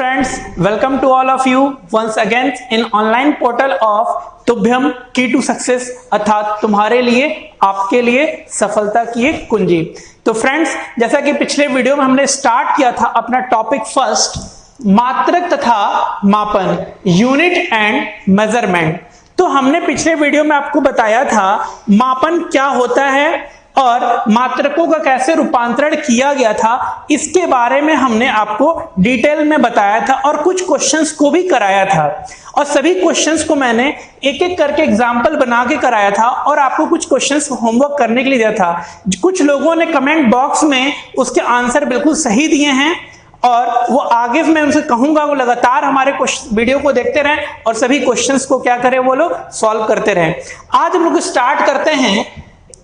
friends, welcome to all of you once again in online portal of तुभ्यम की to success, अर्थात तुम्हारे लिए आपके लिए सफलता की एक कुंजी। तो फ्रेंड्स, जैसा कि पिछले वीडियो में हमने स्टार्ट किया था अपना टॉपिक फर्स्ट, मात्रक तथा मापन, यूनिट एंड मेजरमेंट। तो हमने पिछले वीडियो में आपको बताया था मापन क्या होता है और मात्रकों का कैसे रूपांतरण किया गया था, इसके बारे में हमने आपको डिटेल में बताया था और कुछ क्वेश्चंस को भी कराया था। और सभी क्वेश्चंस को मैंने एक एक करके एग्जाम्पल बना के कराया था और आपको कुछ क्वेश्चंस होमवर्क करने के लिए दिया था। कुछ लोगों ने कमेंट बॉक्स में उसके आंसर बिल्कुल सही दिए हैं और वो आगे मैं उनसे कहूंगा वो लगातार हमारे वीडियो को देखते रहें और सभी क्वेश्चंस को क्या करें, वो लोग सॉल्व करते रहें। आज हम लोग स्टार्ट करते हैं।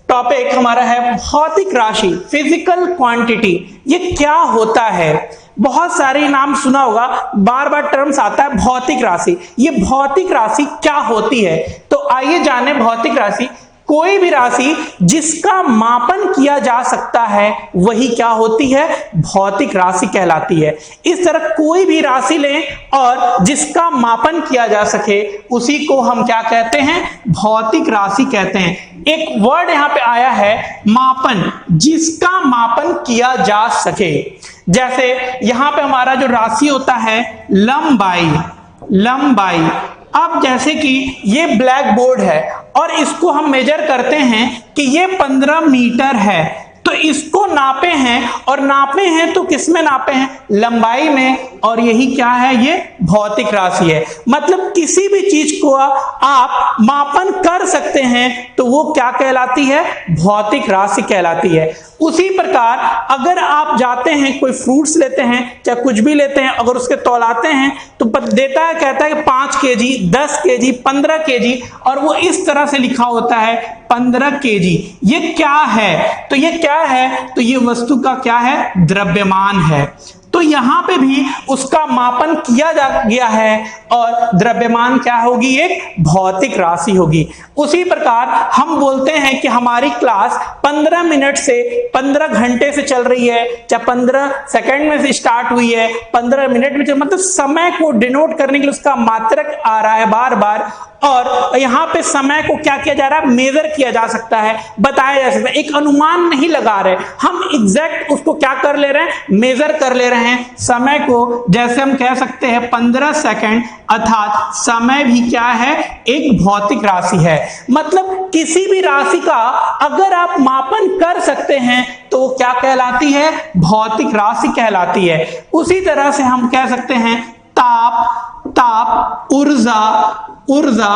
टॉपिक हमारा है भौतिक राशि, फिजिकल क्वांटिटी। ये क्या होता है? बहुत सारे नाम सुना होगा, बार बार टर्म्स आता है भौतिक राशि। ये भौतिक राशि क्या होती है? तो आइए जाने भौतिक राशि। कोई भी राशि जिसका मापन किया जा सकता है वही क्या होती है? भौतिक राशि कहलाती है। इस तरह कोई भी राशि लें और जिसका मापन किया जा सके उसी को हम क्या कहते हैं? भौतिक राशि कहते हैं। एक वर्ड यहां पे आया है मापन, जिसका मापन किया जा सके। जैसे यहां पे हमारा जो राशि होता है लंबाई। अब जैसे कि ये ब्लैक बोर्ड है और इसको हम मेजर करते हैं कि ये 15 मीटर है, तो इसको नापे हैं और नापे हैं तो किस में नापे हैं? लंबाई में। और यही क्या है? ये भौतिक राशि है। मतलब किसी भी चीज को आप मापन कर सकते हैं तो वो क्या कहलाती है? भौतिक राशि कहलाती है। उसी प्रकार अगर आप जाते हैं कोई फ्रूट्स लेते हैं चाहे कुछ भी लेते हैं, अगर उसके तौलाते हैं तो देता है, कहता है कि 5 केजी, 10 केजी, 15 केजी, और वो इस तरह से लिखा होता है 15 केजी। ये क्या है? तो ये क्या है? तो ये वस्तु का क्या है? द्रव्यमान है। तो यहां पे भी उसका मापन किया गया है और द्रव्यमान क्या होगी? एक भौतिक राशि होगी। उसी प्रकार हम बोलते हैं कि हमारी क्लास 15 मिनट से 15 घंटे से चल रही है, चाहे 15 सेकंड में से स्टार्ट हुई है, 15 मिनट में मतलब समय को डिनोट करने के लिए उसका मात्रक आ रहा है बार बार। और यहाँ पे समय को क्या किया जा रहा है? मेजर किया जा सकता है, बताया जा सकता है। एक अनुमान नहीं लगा रहे, हम एग्जैक्ट उसको क्या कर ले रहे हैं? मेजर कर ले रहे हैं समय को। जैसे हम कह सकते हैं 15 सेकंड, अर्थात समय भी क्या है? एक भौतिक राशि है। मतलब किसी भी राशि का अगर आप मापन कर सकते हैं तो क्या कहलाती है? भौतिक राशि कहलाती है। उसी तरह से हम कह सकते हैं ताप, ऊर्जा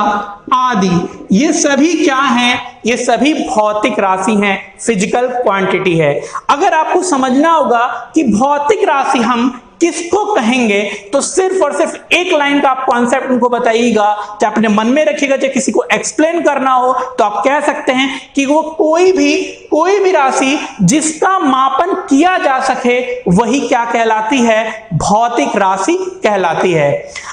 आदि, ये सभी क्या हैं? ये सभी भौतिक राशि हैं, फिजिकल क्वांटिटी है। अगर आपको समझना होगा कि भौतिक राशि हम किसको कहेंगे तो सिर्फ और सिर्फ एक लाइन का आप कॉन्सेप्ट उनको बताइएगा, चाहे अपने मन में रखिएगा, चाहे किसी को एक्सप्लेन करना हो तो आप कह सकते हैं कि वो कोई भी राशि जिसका मापन किया जा सके वही क्या कहलाती है? भौतिक राशि कहलाती है।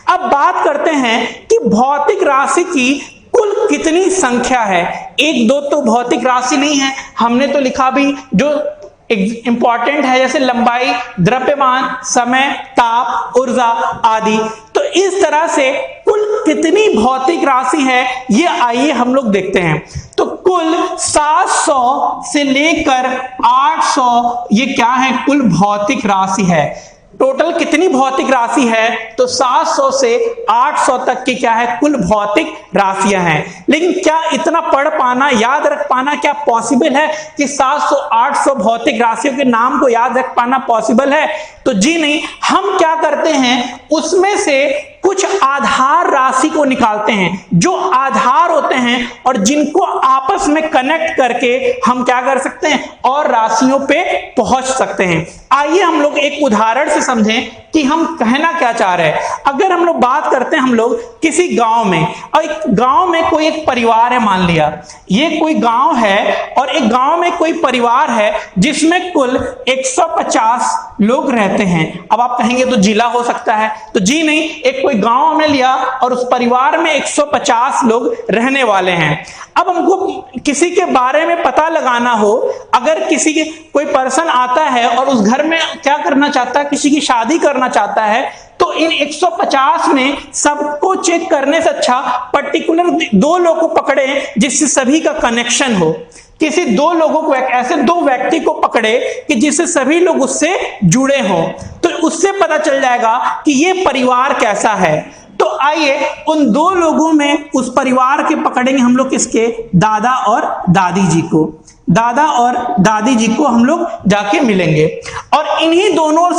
अब बात करते हैं कि भौतिक राशि की कुल कितनी संख्या है। 1 2 तो भौतिक राशि नहीं है, हमने तो लिखा भी जो इंपॉर्टेंट है, जैसे लंबाई, द्रव्यमान, समय, ताप, ऊर्जा आदि। तो इस तरह से कुल कितनी भौतिक राशि है ये आइए हम लोग देखते हैं। तो कुल 700 से लेकर 800 ये क्या है? कुल भौतिक राशि है। टोटल कितनी भौतिक राशि है? तो 700 से 800 तक की क्या है? कुल भौतिक राशियां हैं। लेकिन क्या इतना पढ़ पाना, याद रख पाना क्या पॉसिबल है कि 700 800 भौतिक राशियों के नाम को याद रख पाना पॉसिबल है? तो जी नहीं। हम क्या करते हैं, उसमें से कुछ आधार राशि को निकालते हैं, जो आधार होते हैं और जिनको आपस में कनेक्ट करके हम क्या कर सकते हैं? और राशियों पे पहुंच सकते हैं। आइए हम लोग एक उदाहरण से समझें कि हम कहना क्या चाह रहे हैं। अगर हम लोग बात करते हैं हम लोग किसी गांव में, और एक गांव में कोई एक परिवार है, मान लिया ये कोई गांव है और एक गांव में कोई परिवार है जिसमें कुल 150 लोग रहते हैं। अब आप कहेंगे तो जिला हो सकता है, तो जी नहीं, एक कोई गांव में लिया और उस परिवार में 150 लोग रहने वाले हैं। अब हमको किसी के बारे में पता लगाना हो, अगर किसी के कोई पर्सन आता है और उस घर में क्या करना चाहता है, किसी की शादी करना चाहता है, तो इन 150 में सबको चेक करने से अच्छा पर्टिकुलर 2 लोग को पकड़े जिससे सभी का कनेक्शन हो। किसी 2 लोगों को, ऐसे 2 व्यक्ति को पकड़े कि जिससे सभी लोग उससे जुड़े हों, तो उससे पता चल जाएगा कि ये परिवार कैसा है। तो आइए उन 2 लोगों में उस परिवार के पकड़ेंगे हम लोग, किसके, दादा और दादी जी को। दादा और दादी जी को हम लोग जाके मिलेंगे और इन्हीं दोनों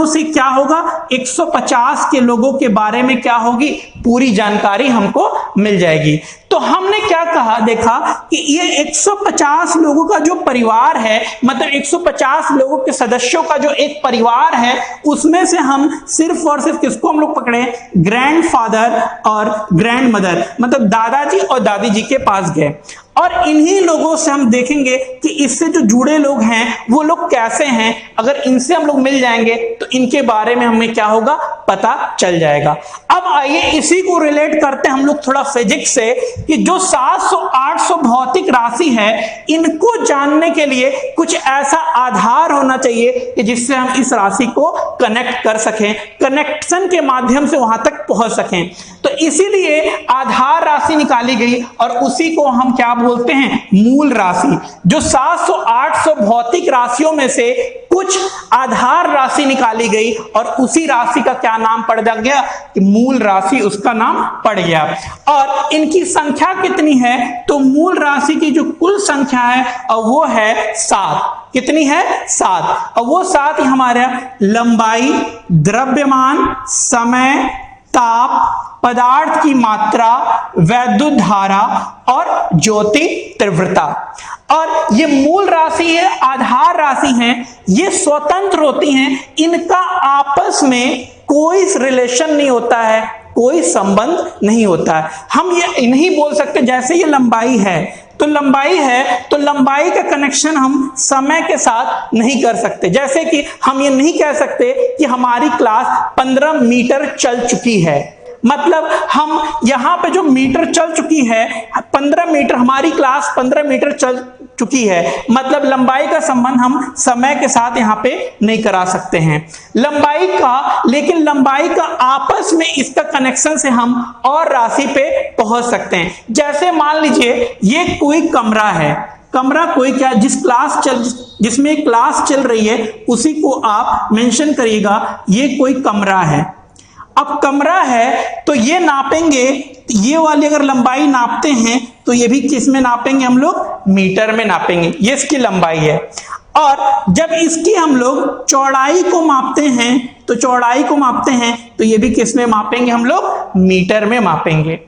से क्या होगा, 150 के लोगों के बारे में क्या होगी, पूरी जानकारी हमको मिल जाएगी। तो हमने क्या कहा, देखा कि ये 150 लोगों का जो परिवार है, मतलब 150 लोगों के सदस्यों का जो एक परिवार है, उसमें से हम सिर्फ और सिर्फ किसको हम लोग पकड़े, ग्रैंडफादर और ग्रैंड मदर, मतलब दादाजी और दादी जी के पास गए और इन्हीं लोगों से हम देखेंगे कि इससे जो जुड़े लोग हैं वो लोग कैसे हैं। अगर इनसे हम लोग मिल जाएंगे तो इनके बारे में हमें क्या होगा, पता चल जाएगा। अब आइए इसी को रिलेट करते हैं हम लोग थोड़ा फिजिक्स से, कि जो 700-800 भौतिक राशि है, इनको जानने के लिए कुछ ऐसा आधार होना चाहिए कि जिससे हम इस राशि को कनेक्ट कर सकें, कनेक्शन के माध्यम से वहां तक पहुंच सकें। तो इसीलिए आधार राशि निकाली गई और उसी को हम क्या बोलते हैं, मूल राशि। जो 700-800 भौतिक राशियों में से कुछ आधार राशि निकाली गई और उसी राशि का क्या नाम पड़ गया, कि मूल राशि उसका नाम पड़ गया। और इनकी संख्या कितनी है, तो मूल राशि की जो कुल संख्या है और वो है 7। कितनी है, 7। और वो 7 हमारे लंबाई, द्रव्यमान, समय, ताप, पदार्थ की मात्रा, वैद्युत धारा और ज्योति तीव्रता। और ये मूल राशि है, आधार राशि है, ये स्वतंत्र होती हैं, इनका आपस में कोई रिलेशन नहीं होता है, कोई संबंध नहीं होता है। हम ये नहीं बोल सकते, जैसे ये लंबाई है तो लंबाई का कनेक्शन हम समय के साथ नहीं कर सकते। जैसे कि हम ये नहीं कह सकते कि हमारी क्लास 15 मीटर चल चुकी है, मतलब हम यहां पे जो मीटर चल चुकी है 15 मीटर, हमारी क्लास 15 मीटर चल चुकी है, मतलब लंबाई का संबंध हम समय के साथ यहां पे नहीं करा सकते हैं लेकिन लंबाई का आपस में इसका कनेक्शन से हम और राशि पे पहुंच सकते हैं। जैसे मान लीजिए ये कोई कमरा है, कमरा कोई क्या, जिसमें क्लास चल रही है उसी को आप मेंशन करिएगा, ये कोई कमरा है। अब कमरा है तो ये नापेंगे, ये वाली अगर लंबाई नापते हैं तो ये भी किस में नापेंगे, हम लोग मीटर में नापेंगे, ये इसकी लंबाई है। और जब इसकी हम लोग चौड़ाई को मापते हैं तो ये भी किस में मापेंगे, हम लोग मीटर में मापेंगे।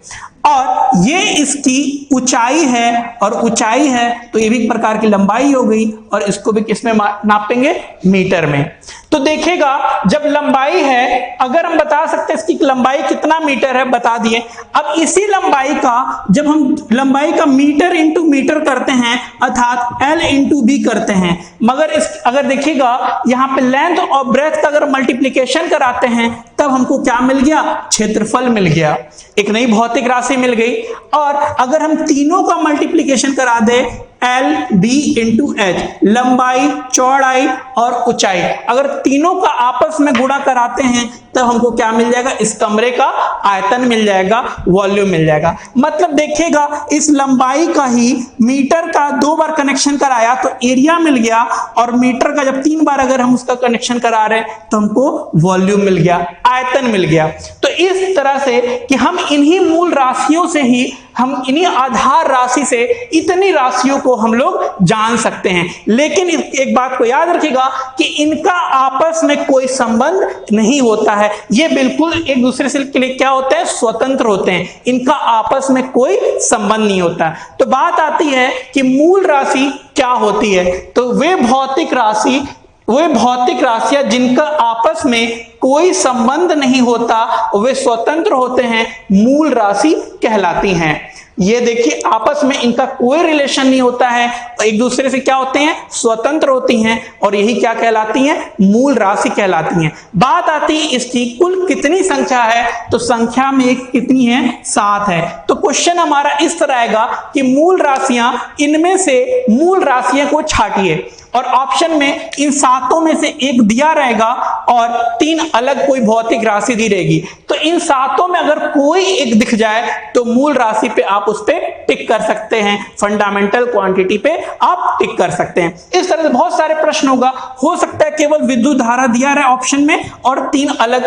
और ये इसकी ऊंचाई है और ऊंचाई है तो ये भी एक प्रकार की लंबाई हो गई और इसको भी किस में नापेंगे, मीटर में। तो देखिएगा जब लंबाई है, अगर हम बता सकते हैं इसकी लंबाई कितना मीटर है, बता दिए। अब इसी लंबाई का जब हम लंबाई का मीटर इंटू मीटर करते हैं अर्थात L इंटू B करते हैं, मगर अगर देखिएगा यहाँ पे लेंथ और ब्रेथ का अगर मल्टीप्लीकेशन कराते हैं तब हमको क्या मिल गया, क्षेत्रफल मिल गया, एक नई भौतिक राशि मिल गई। और अगर हम तीनों का मल्टीप्लीकेशन करा दे L B इंटू H, लंबाई, चौड़ाई और ऊंचाई, अगर तीनों का आपस में गुणा कराते हैं तब हमको क्या मिल जाएगा, इस कमरे का आयतन मिल जाएगा, वॉल्यूम मिल जाएगा। मतलब देखिएगा इस लंबाई का ही मीटर का 2 बार कनेक्शन कराया तो एरिया मिल गया, और मीटर का जब 3 बार अगर हम उसका कनेक्शन करा रहे हैं तो हमको वॉल्यूम मिल गया, आयतन मिल गया। तो इस तरह से कि हम इन्हीं मूल राशियों से ही, हम इन्हीं आधार राशि से इतनी राशियों को हम लोग जान सकते हैं। लेकिन एक बात को याद रखिएगा कि इनका आपस में कोई संबंध नहीं होता है, ये बिल्कुल एक दूसरे से के लिए क्या होते हैं, स्वतंत्र होते हैं, इनका आपस में कोई संबंध नहीं होता। तो बात आती है कि मूल राशि क्या होती है, तो वे भौतिक राशियां जिनका आपस में कोई संबंध नहीं होता, वे स्वतंत्र होते हैं, मूल राशि कहलाती हैं। ये देखिए आपस में इनका कोई रिलेशन नहीं होता है, एक दूसरे से क्या होते हैं, स्वतंत्र होती हैं, और यही क्या कहलाती हैं, मूल राशि कहलाती हैं। बात आती है इसकी कुल कितनी संख्या है, तो संख्या में एक कितनी है, 7 है। तो क्वेश्चन हमारा इस तरह आएगा कि मूल राशियां, इनमें से मूल राशियों को छांटिए, और ऑप्शन में इन 7 में से एक दिया रहेगा और 3 अलग कोई भौतिक राशि दी रहेगी। तो इन 7 में अगर कोई एक दिख जाए तो मूल राशि पे आप उस पे टिक कर सकते हैं, फंडामेंटल क्वांटिटी पे आप टिक कर सकते हैं। इस तरह से बहुत सारे प्रश्न होगा, हो सकता है केवल विद्युत धारा दिया रहे ऑप्शन में और 3 अलग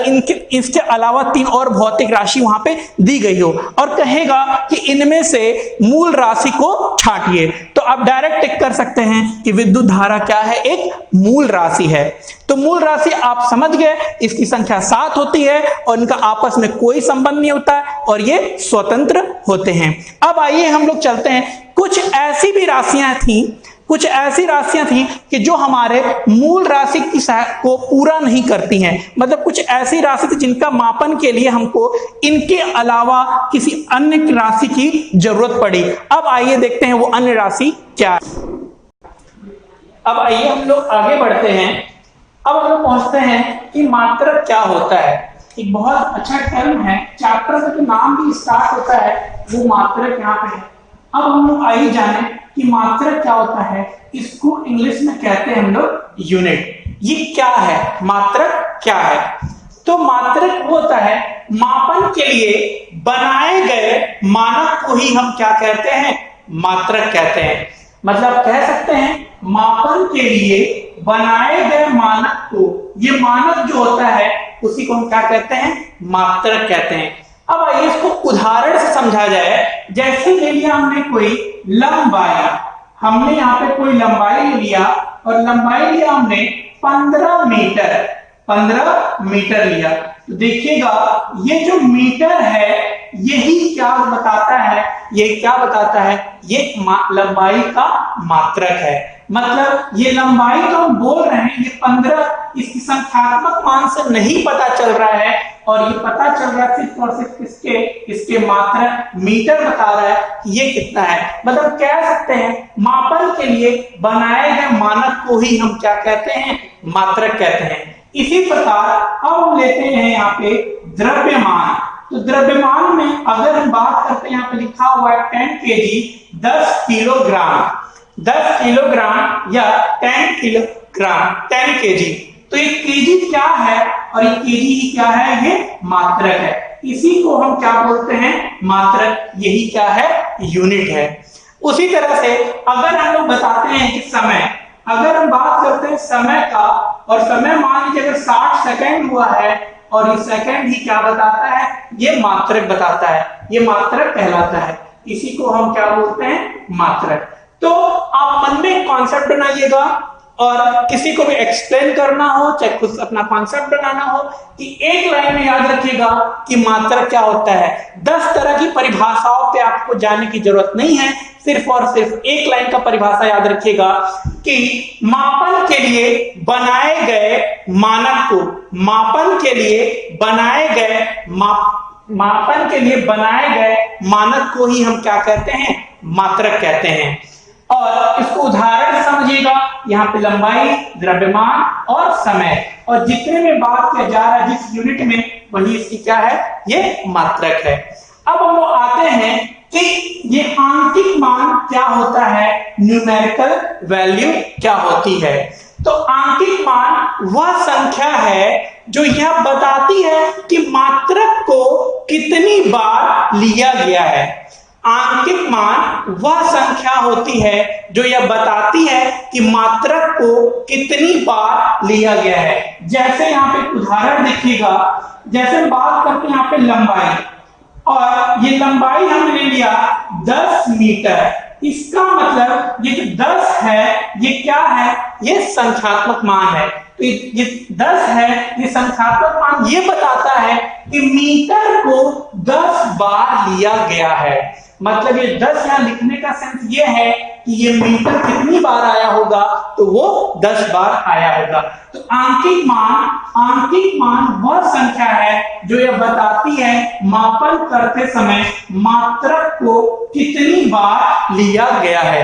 इसके अलावा 3 और भौतिक राशि वहां पे दी गई हो, और कहेगा कि इनमें से मूल राशि को छांटिए, तो आप डायरेक्ट टिक कर सकते हैं कि विद्युत धारा क्या है, एक मूल राशि है। तो मूल राशि आप समझ गए, इसकी संख्या 7 होती है और इनका आपस में कोई संबंध नहीं होता और ये स्वतंत्र होते हैं। अब आइए हम लोग चलते हैं, कुछ ऐसी भी राशियां थी कि जो हमारे मूल राशि की को पूरा नहीं करती हैं, मतलब कुछ ऐसी राशि थी जिनका मापन के लिए हमको इनके अलावा किसी अन्य राशि की जरूरत पड़ी। अब आइए देखते हैं वो अन्य राशि क्या है। अब आइए हम लोग आगे बढ़ते हैं। अब हम लोग पहुंचते हैं कि मात्रक क्या होता है। एक बहुत अच्छा टर्म है, चैप्टर का जो नाम भी स्टार्ट होता है वो मात्रक यहाँ पे है। अब हम लोग आइए जाने कि मात्रक क्या होता है। इसको इंग्लिश में कहते हैं हम लोग यूनिट। ये क्या है, मात्रक क्या है? तो मात्रक वो होता है मापन के लिए बनाए गए मानक को ही हम क्या कहते हैं, मात्रक कहते हैं। मतलब कह सकते हैं मापन के लिए बनाए गए मानक को, ये मानक जो होता है उसी को हम क्या कहते हैं, मात्रक कहते हैं। अब आइए इसको उदाहरण से समझा जाए। जैसे ले लिया हमने कोई लंबाई, हमने यहाँ पे कोई लंबाई लिया और लंबाई लिया हमने 15 मीटर लिया। तो देखिएगा ये जो मीटर है यही क्या बताता है, ये क्या बताता है, ये लंबाई का मात्रक है। मतलब ये लंबाई तो हम बोल रहे हैं ये 15, इसकी संख्यात्मक मान से नहीं पता चल रहा है और ये पता चल रहा है सिर्फ और सिर्फ इसके मात्रक मीटर बता रहा है कि ये कितना है। मतलब कह सकते हैं मापन के लिए बनाए गए मानक को ही हम क्या कहते हैं, मात्रक कहते हैं। इसी प्रकार अब हम लेते हैं यहाँ पे द्रव्यमान। तो द्रव्यमान में अगर हम बात करते हैं, यहाँ पे लिखा हुआ है 10 kg 10 किलोग्राम या 10 किलोग्राम 10 kg। तो ये केजी क्या है और ये केजी ही क्या है, ये मात्रक है। इसी को हम क्या बोलते हैं, मात्रक। यही क्या है, यूनिट है। उसी तरह से अगर हम लोग बताते हैं कि समय, अगर हम बात करते हैं समय का, और समय मान लीजिए अगर 60 सेकंड हुआ है और ये सेकंड ही क्या बताता है, ये मात्रक बताता है, ये मात्रक कहलाता है। इसी को हम क्या बोलते हैं, मात्रक। तो आप मन में कॉन्सेप्ट बनाइएगा और किसी को भी एक्सप्लेन करना हो, चाहे खुद अपना कॉन्सेप्ट बनाना हो, कि एक लाइन में याद रखिएगा कि मात्रक क्या होता है। 10 तरह की परिभाषाओं पे आपको जाने की जरूरत नहीं है, सिर्फ और सिर्फ एक लाइन का परिभाषा याद रखिएगा कि मापन के लिए बनाए गए मानक को, मापन के लिए बनाए गए मानक को ही हम क्या कहते हैं, मात्रक कहते हैं। और इसको उदाहरण समझिएगा, यहाँ पे लंबाई, द्रव्यमान और समय, और जितने में बात किया जा रहा है जिस यूनिट में, वही इसकी क्या है, ये मात्रक है। अब हम लोग आते हैं कि ये आंकिक मान क्या होता है, न्यूमेरिकल वैल्यू क्या होती है। तो आंकिक मान वह संख्या है जो यह बताती है कि मात्रक को कितनी बार लिया गया है। आंकिक मान वह संख्या होती है जो यह बताती है कि मात्रक को कितनी बार लिया गया है। जैसे यहाँ पे उदाहरण देखिएगा, जैसे हम बात करते हैं यहाँ पे लंबाई, और ये लंबाई हमने लिया 10 मीटर। इसका मतलब ये जो 10 है ये क्या है, ये संख्यात्मक मान है। तो ये 10 है, ये संख्यात्मक मान ये बताता है कि मीटर को 10 बार लिया गया है। मतलब ये 10 यहाँ लिखने का सेंस ये है कि ये मीटर कितनी बार आया होगा, तो वो 10 बार आया होगा। तो आंकिक मान वह संख्या संख्या है जो यह बताती है मापन करते समय मात्रक को कितनी बार लिया गया है।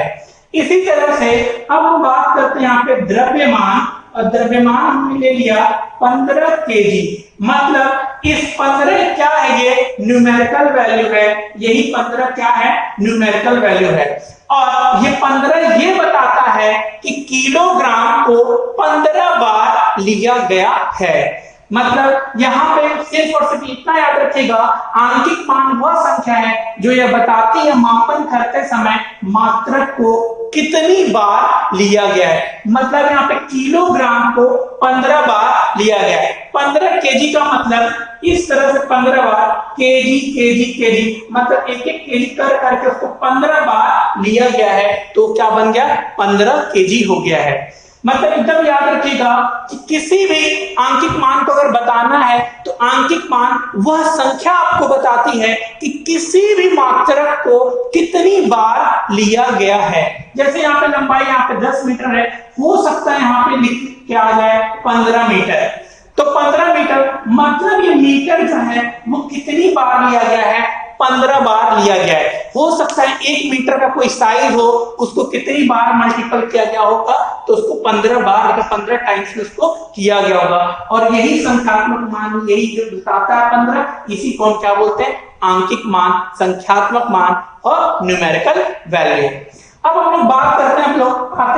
इसी तरह से अब हम बात करते हैं यहाँ पे द्रव्यमान, और द्रव्यमान हमने ले लिया 15 केजी। मतलब इस 15 क्या है, ये न्यूमेरिकल वैल्यू है, यही 15 क्या है, न्यूमेरिकल वैल्यू है। और ये 15 ये बताता है कि किलोग्राम को 15 बार लिया गया है। मतलब यहाँ पे सिर्फ और सिर्फ इतना याद रखिएगा, आंकिक मान वह संख्या है जो यह बताती है मापन करते समय मात्रक को कितनी बार लिया गया है। मतलब यहाँ पे किलोग्राम को 15 बार लिया गया है। 15 केजी का मतलब इस तरह से 15 बार केजी केजी केजी, मतलब एक एक केजी कर करके उसको 15 बार लिया गया है, तो क्या बन गया, 15 केजी हो गया है। मतलब एकदम याद रखिएगा कि किसी भी आंकिक मान को अगर बताना है तो आंकिक मान वह संख्या आपको बताती है कि किसी भी मात्रक को कितनी बार लिया गया है। जैसे यहाँ पे लंबाई यहाँ पे 10 मीटर है, हो सकता है यहाँ पे लिख के आ जाए 15 मीटर, तो 15 मीटर मतलब ये मीटर जो है वो कितनी बार लिया गया है, 15 बार लिया गया है। हो सकता है 1 मीटर का कोई साइज हो, उसको कितनी बार मल्टीपल किया गया होगा, तो उसको 15 बार, 15 टाइम्स में उसको किया गया होगा। और यही संख्यात्मक मान, यही जो बताता है 15, इसी को हम क्या बोलते हैं, आंकिक मान, संख्यात्मक मान और न्यूमेरिकल वैल्यू। अब हम लोग बात करते हैं,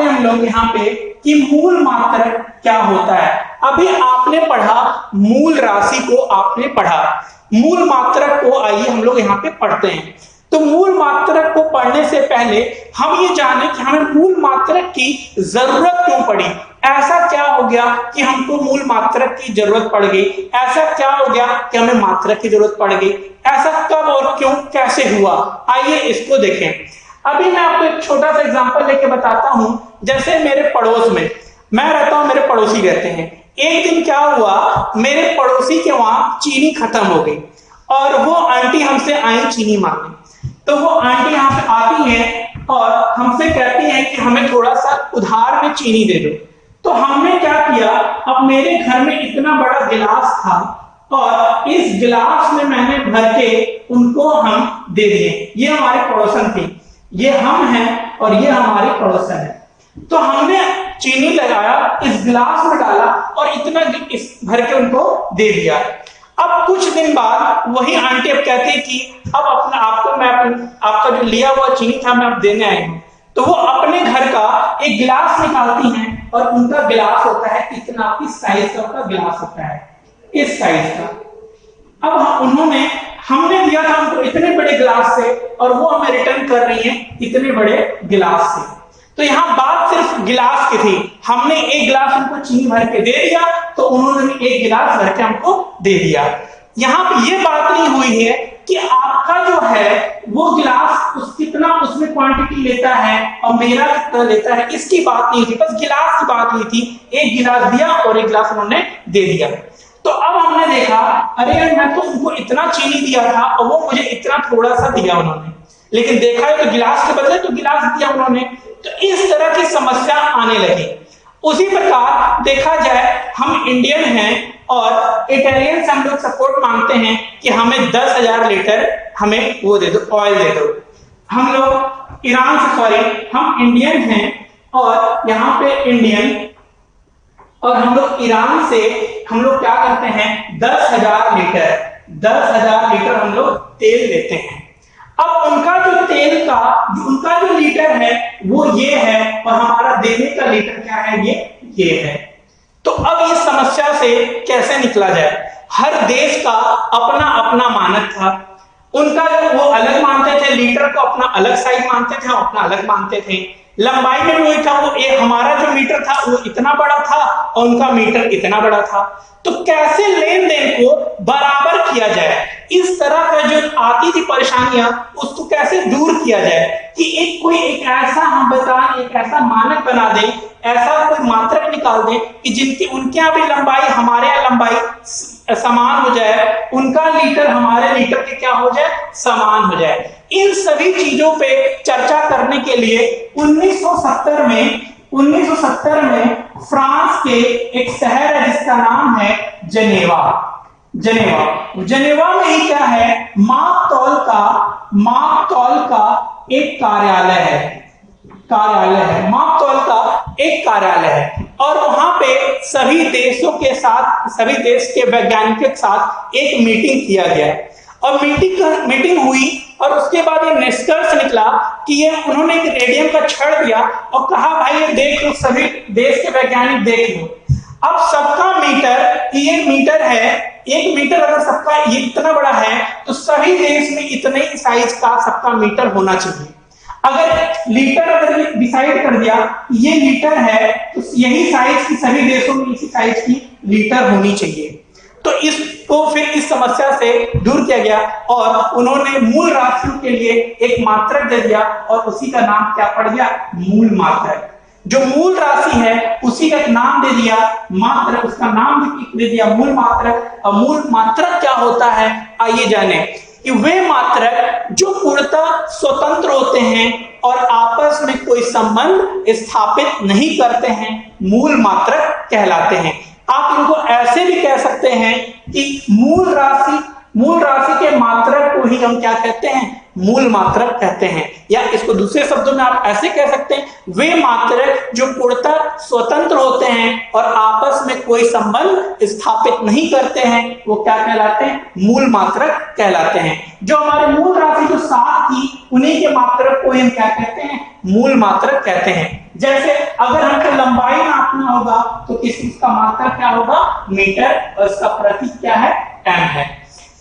हम लोग यहाँ पे कि मूल मात्रक क्या होता है। अभी आपने पढ़ा मूल राशि को, आपने पढ़ा मूल मात्रक को, आइए हम लोग यहाँ पे पढ़ते हैं। तो मूल मात्रक को पढ़ने से पहले हम ये जाने कि हमें मूल मात्रक की जरूरत क्यों पड़ी। ऐसा क्या हो गया कि हमको मूल मात्रक की जरूरत पड़ गई, ऐसा क्या हो गया कि हमें मात्रक की जरूरत पड़ गई, ऐसा कब और क्यों, कैसे हुआ, आइए इसको देखें। अभी मैं आपको एक छोटा सा एग्जांपल लेके बताता हूं। जैसे मेरे पड़ोस में मैं रहता हूं, मेरे पड़ोसी रहते हैं। एक दिन क्या हुआ, मेरे पड़ोसी के वहां चीनी खत्म हो गई और वो आंटी हमसे आई चीनी मांगने। तो वो आंटी यहाँ पे आती है और हमसे कहती है कि हमें थोड़ा सा उधार में चीनी दे दो। तो हमने क्या किया, अब मेरे घर में इतना बड़ा गिलास था और इस गिलास में मैंने भर के उनको हम दे दिए। ये हमारे पड़ोसन थी, ये हम हैं और ये हमारे पड़ोसन है। तो हमने चीनी लगाया, इस गिलास में डाला और इतना इस भर के उनको दे दिया। अब कुछ दिन बाद वही आंटी अब कहती है कि अब अपना आपको मैं आपका जो लिया हुआ चीनी था मैं अब देने आई हूं। तो वो अपने घर का एक गिलास निकालती हैं और उनका गिलास होता है इतना, इस साइज का उनका गिलास होता है, इस साइज का। अब उन्होंने हमने दिया था उनको इतने बड़े गिलास से और वो हमें रिटर्न कर रही है इतने बड़े गिलास से। तो यहाँ बात सिर्फ गिलास की थी, हमने एक गिलास उनको चीनी भर के दे दिया तो उन्होंने भी एक गिलास भर के हमको दे दिया। यहाँ पे ये बात नहीं हुई है कि आपका जो है वो गिलास कितना उसमें क्वांटिटी लेता है और मेरा कितना लेता है, इसकी बात नहीं थी, बस गिलास की बात हुई थी। एक गिलास दिया और एक गिलास उन्होंने दे दिया। तो अब हमने देखा, अरे यार मैं तो उनको इतना चीनी दिया था और वो मुझे इतना थोड़ा सा दिया उन्होंने, लेकिन देखा है तो गिलास के बदले तो गिलास दिया उन्होंने। तो इस तरह की समस्या आने लगी। उसी प्रकार देखा जाए, हम इंडियन हैं और इटालियन से हम लोग सपोर्ट मांगते हैं कि हमें 10,000 लीटर हमें वो दे दो, ऑयल दे दो। हम लोग ईरान से, सॉरी हम इंडियन हैं और यहाँ पे इंडियन, और हम लोग ईरान से हम लोग क्या करते हैं, 10,000 लीटर हम लोग तेल लेते हैं। अब उनका जो तेल का उनका जो लीटर है वो ये है और हमारा देने का लीटर क्या है, ये है। तो अब इस समस्या से कैसे निकला जाए। हर देश का अपना अपना मानक था, उनका वो अलग मानते थे, लीटर को अपना अलग साइज मानते थे, अपना अलग मानते थे। लंबाई में भी वही था, वो एक हमारा जो मीटर था वो इतना बड़ा था और उनका मीटर इतना बड़ा था। तो कैसे लेन देन को बराबर किया जाए, इस तरह का जो आती थी परेशानियां, उसको कैसे दूर किया जाए कि एक ऐसा हम बताएं, एक ऐसा मानक बना दें, ऐसा कोई मात्रक निकाल दें कि जिनकी उनके यहाँ भी लंबाई हमारे यहाँ लंबाई समान हो जाए, उनका लीटर हमारे लीटर के क्या हो जाए, समान हो जाए। इन सभी चीजों पे चर्चा करने के लिए 1970 में फ्रांस के एक शहर है जिसका नाम है जनेवा। जनेवा। जनेवा में ही क्या है, माप तौल का एक कार्यालय है, माप तौल का एक कार्यालय है, और वहां पे सभी देशों के साथ, सभी देश के वैज्ञानिकों के साथ एक मीटिंग किया गया, और मीटिंग हुई, और उसके बाद ये निष्कर्ष निकला कि ये उन्होंने एक रेडियम का छड़ दिया और कहा भाई ये देख लो, सभी देश के वैज्ञानिक देख लो। अब सबका मीटर, ये मीटर है, एक मीटर अगर सबका ये इतना बड़ा है तो सभी देश में इतने ही साइज का सबका मीटर होना चाहिए। अगर लीटर अगर डिसाइड कर दिया ये लीटर है तो यही साइज की सभी देशों में इसी साइज की लीटर होनी चाहिए। तो इसको फिर इस समस्या से दूर किया गया और उन्होंने मूल राशियों के लिए एक मात्रक दे दिया, और उसी का नाम क्या पड़ गया, मूल मात्रक। जो मूल राशि है उसी का एक नाम दे दिया मात्रक, उसका नाम भी दे दिया मूल मात्रक। और मूल मात्रक क्या होता है, आइए जाने कि वे मात्रक जो पूर्णतः स्वतंत्र होते हैं और आपस में कोई संबंध स्थापित नहीं करते हैं, मूल मात्रक कहलाते हैं। आप इनको ऐसे भी कह सकते हैं कि मूल राशि के मात्रक को ही हम क्या कहते हैं, मूल मात्रक कहते हैं। या इसको दूसरे शब्दों में आप ऐसे कह सकते हैं, वे मात्रक जो पूर्णतः स्वतंत्र होते हैं और आपस में कोई संबंध स्थापित नहीं करते हैं, वो क्या कहलाते हैं, मूल मात्रक कहलाते हैं। जो हमारे मूल राशि जो 7 थी, उन्हीं के मात्रक को हम क्या कहते हैं, मूल मात्रक कहते हैं। जैसे अगर हमको लंबाई नापना होगा तो इसका मात्रक क्या होगा, मीटर, और इसका प्रतीक क्या है, एम है,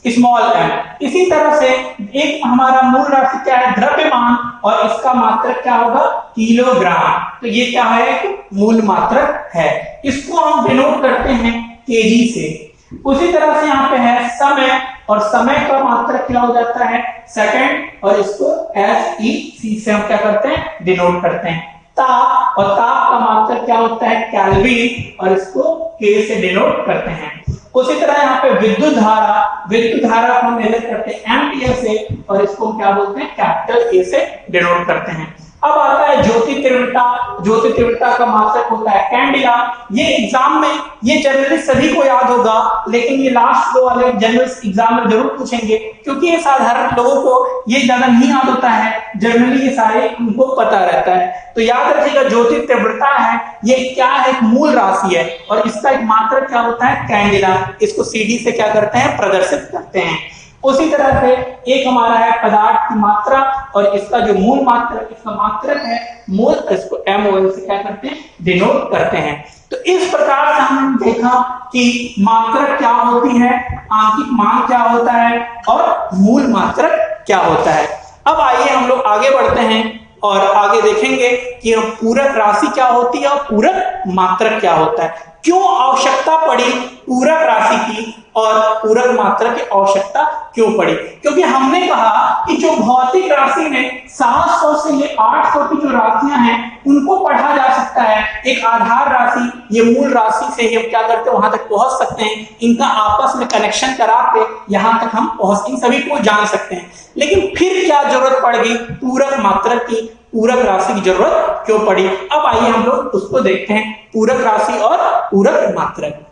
स्मॉल एम। इसी तरह से एक हमारा मूल राशि क्या है, द्रव्यमान, और इसका मात्रक क्या होगा, किलोग्राम। तो ये क्या है, एक मूल मात्रक है, इसको हम डिनोट करते हैं केजी से। उसी तरह से यहाँ पे है समय, और समय का मात्रक क्या हो जाता है, सेकंड, और इसको SEC से हम क्या करते हैं, डिनोट करते हैं। ताप, और ताप का मात्रक क्या होता है, केल्विन, और इसको K से डिनोट करते हैं। उसी तरह यहाँ पे विद्युत धारा को हम मेजर करते हैं एम्पियर से, और इसको क्या बोलते हैं, कैपिटल A से डिनोट करते हैं। अब आता है ज्योति तीव्रता का मात्रक होता है कैंडिला। ये एग्जाम में, ये जनरली सभी को याद होगा, लेकिन ये लास्ट 2 वाले जनरल एग्जाम में जरूर पूछेंगे, क्योंकि ये साधारण लोगों को ये ज्यादा नहीं याद होता है, जनरली ये सारे उनको पता रहता है। तो याद रखिएगा, ज्योति तीव्रता है, ये क्या है, एक मूल राशि है, और इसका एक मात्रक क्या होता है, कैंडिला। इसको CD से क्या करते हैं, प्रदर्शित करते हैं। उसी तरह से एक हमारा है पदार्थ की मात्रा, और इसका जो मूल मात्रक, इसका मात्रक है मोल, इसको MOL से क्या करते हैं, डिनोट करते हैं। तो इस प्रकार से हमने देखा कि मात्रक क्या होती है, आंकिक मान क्या होता है, और मूल मात्रक क्या होता है। अब आइए हम लोग आगे बढ़ते हैं और आगे देखेंगे कि पूरक राशि क्या होती है और पूरक मात्रक क्या होता है। क्यों आवश्यकता पड़ी पूरक राशि की और पूरक मात्रक की आवश्यकता क्यों पड़ी? क्योंकि हमने कहा कि जो भौतिक राशि में 700 से ले 800 की जो राशियां हैं उनको पढ़ा जा सकता है। एक आधार राशि, ये मूल राशि से हम क्या करते हैं, वहां तक पहुंच सकते हैं, इनका आपस में कनेक्शन करा के यहां तक हम पहुंच, इन सभी को जान सकते हैं। लेकिन फिर क्या जरूरत पड़ गई पूरक मात्रक की, पूरक राशि की जरूरत क्यों पड़ी? अब आइए हम लोग उसको देखते हैं, पूरक राशि और पूरक मात्रक।